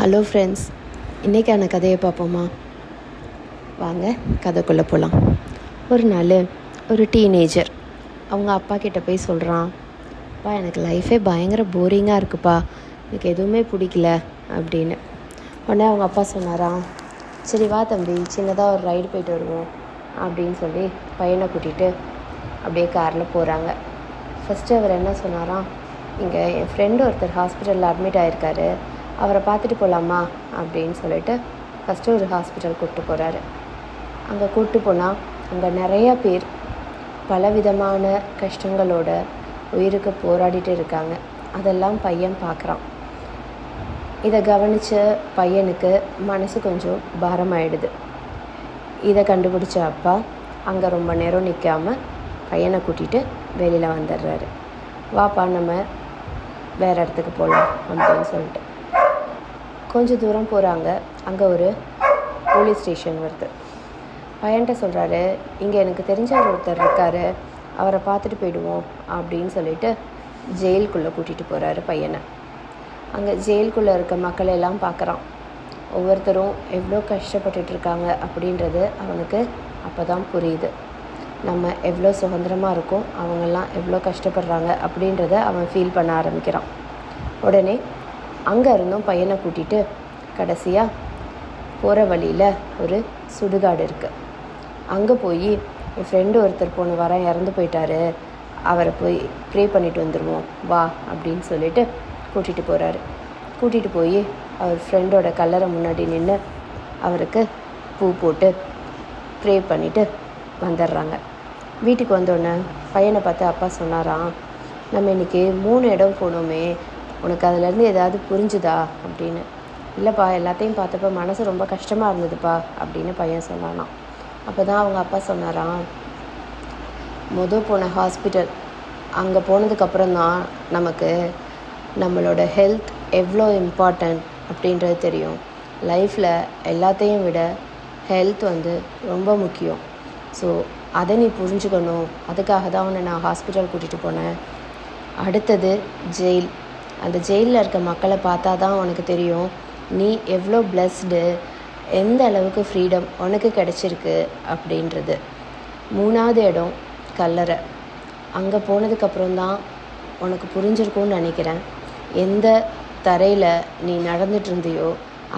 Hello friends, இன்றைக்கான கதையை பார்ப்போமா? வாங்க கதைக்குள்ளே போகலாம். ஒரு நாள் ஒரு டீனேஜர் அவங்க அப்பா கிட்டே போய் சொல்கிறான், அப்பா எனக்கு லைஃபே பயங்கர போரிங்காக இருக்குப்பா, எனக்கு எதுவுமே பிடிக்கல அப்படின்னு. உடனே அவங்க அப்பா சொன்னாராம், சரி வா தம்பி, சின்னதாக ஒரு ரைடு போயிட்டு வருவோம் அப்படின்னு சொல்லி பையனை கூட்டிகிட்டு அப்படியே காரில் போகிறாங்க. ஃபஸ்ட்டு அவர் என்ன சொன்னாராம், இங்கே என் ஃப்ரெண்டு ஒருத்தர் ஹாஸ்பிட்டலில் அட்மிட் ஆகிருக்காரு, அவரை பார்த்துட்டு போகலாமா அப்படின்னு சொல்லிட்டு ஃபஸ்ட்டு ஒரு ஹாஸ்பிட்டல் கூப்பிட்டு போகிறாரு. அங்கே கூப்பிட்டு போனால் அங்கே நிறையா பேர் பலவிதமான கஷ்டங்களோட உயிருக்கு போராடிட்டு இருக்காங்க. அதெல்லாம் பையன் பார்க்குறான். இதை கவனித்த பையனுக்கு மனசு கொஞ்சம் பாரமாயிடுது. இதை கண்டுபிடிச்ச அப்பா அங்கே ரொம்ப நேரம் நிற்காமல் பையனை கூட்டிகிட்டு வெளியில் வந்துடுறாரு. வாப்பா நம்ம வேறு இடத்துக்கு போகலாம் அப்படின்னு சொல்லிட்டு கொஞ்சம் தூரம் போகிறாங்க. அங்கே ஒரு போலீஸ் ஸ்டேஷன் வருது. பையன்கிட்ட சொல்கிறாரு, இங்கே எனக்கு தெரிஞ்ச ஒருத்தர் இருக்கார், அவரை பார்த்துட்டு போயிடுவோம் அப்படின்னு சொல்லிட்டு ஜெயிலுக்குள்ளே கூட்டிகிட்டு போகிறாரு பையனை. அங்கே ஜெயிலுக்குள்ளே இருக்க மக்களையெல்லாம் பார்க்குறான். ஒவ்வொருத்தரும் எவ்வளோ கஷ்டப்பட்டுட்ருக்காங்க அப்படின்றது அவனுக்கு அப்போ தான் புரியுது. நம்ம எவ்வளோ சுதந்திரமாக இருக்கோம், அவங்கெல்லாம் எவ்வளோ கஷ்டப்படுறாங்க அப்படின்றத அவன் ஃபீல் பண்ண ஆரம்பிக்கிறான். உடனே அங்கே இருந்தும் பையனை கூட்டிகிட்டு கடைசியாக போகிற வழியில் ஒரு சுடுகாடு இருக்குது. அங்கே போய் என் ஃப்ரெண்டு ஒருத்தர் போன வாரம் இறந்து போயிட்டாரு, அவரை போய் ப்ரே பண்ணிட்டு வந்துடுவோம் வா அப்படின்னு சொல்லிட்டு கூட்டிகிட்டு போகிறாரு. கூட்டிகிட்டு போய் அவர் ஃப்ரெண்டோட கல்லறை முன்னாடி நின்று அவருக்கு பூ போட்டு ப்ரே பண்ணிவிட்டு வந்துடுறாங்க. வீட்டுக்கு வந்தோடனே பையனை பார்த்து அப்பா சொன்னாராம், நம்ம இன்றைக்கி 3 இடம் போனோமே, உனக்கு அதிலேருந்து ஏதாவது புரிஞ்சுதா அப்படின்னு. இல்லைப்பா, எல்லாத்தையும் பார்த்தப்ப மனசு ரொம்ப கஷ்டமாக இருந்ததுப்பா அப்படின்னு பையன் சொன்னானாம். அப்போ தான் அவங்க அப்பா சொன்னாராம், போன ஹாஸ்பிட்டல் அங்கே போனதுக்கப்புறம் தான் நமக்கு நம்மளோட ஹெல்த் எவ்வளோ இம்பார்ட்டன்ட் அப்படின்றது தெரியும். லைஃப்பில் எல்லாத்தையும் விட ஹெல்த் ரொம்ப முக்கியம். ஸோ அதை நீ புரிஞ்சுக்கணும், அதுக்காக தான் உன்னை நான் ஹாஸ்பிட்டல் கூட்டிகிட்டு போனேன். அடுத்தது ஜெயில். அந்த ஜெயிலில் இருக்க மக்களை பார்த்தா தான் உனக்கு தெரியும் நீ எவ்வளோ பிளஸ்டு, எந்த அளவுக்கு ஃப்ரீடம் உனக்கு கிடச்சிருக்கு அப்படின்றது. 3வது இடம் கல்லறை. அங்கே போனதுக்கப்புறம் தான் உனக்கு புரிஞ்சிருக்கும்னு நினைக்கிறேன். எந்த தரையில் நீ நடந்துட்டு இருந்தியோ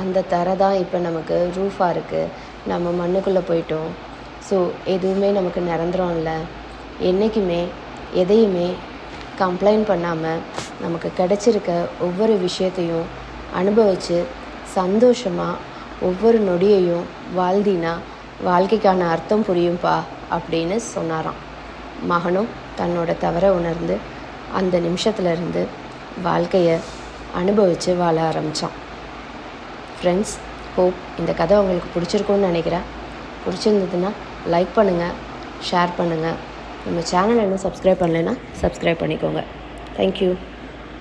அந்த தரை தான் இப்போ நமக்கு ரூஃபாக இருக்குது. நம்ம மண்ணுக்குள்ளே போயிட்டோம். ஸோ எதுவுமே நமக்கு நிரந்தரம் இல்லை. என்றைக்குமே எதையுமே கம்ப்ளைண்ட் பண்ணாமல் நமக்கு கிடச்சிருக்க ஒவ்வொரு விஷயத்தையும் அனுபவித்து சந்தோஷமாக ஒவ்வொரு நொடியையும் வாழ்ந்தினா வாழ்க்கைக்கான அர்த்தம் புரியும்பா அப்படின்னு சொன்னாராம். மகனும் தன்னோட தவறை உணர்ந்து அந்த நிமிஷத்துலேருந்து வாழ்க்கையை அனுபவித்து வாழ ஆரம்பித்தான். ஃப்ரெண்ட்ஸ், ஹோப் இந்த கதை உங்களுக்கு பிடிச்சிருக்குன்னு நினைக்கிறேன். பிடிச்சிருந்ததுன்னா லைக் பண்ணுங்கள், ஷேர் பண்ணுங்கள். நம்ம சேனலை இன்னும் சப்ஸ்கிரைப் பண்ணலைன்னா சப்ஸ்கிரைப் பண்ணிக்கோங்க. தேங்க்யூ.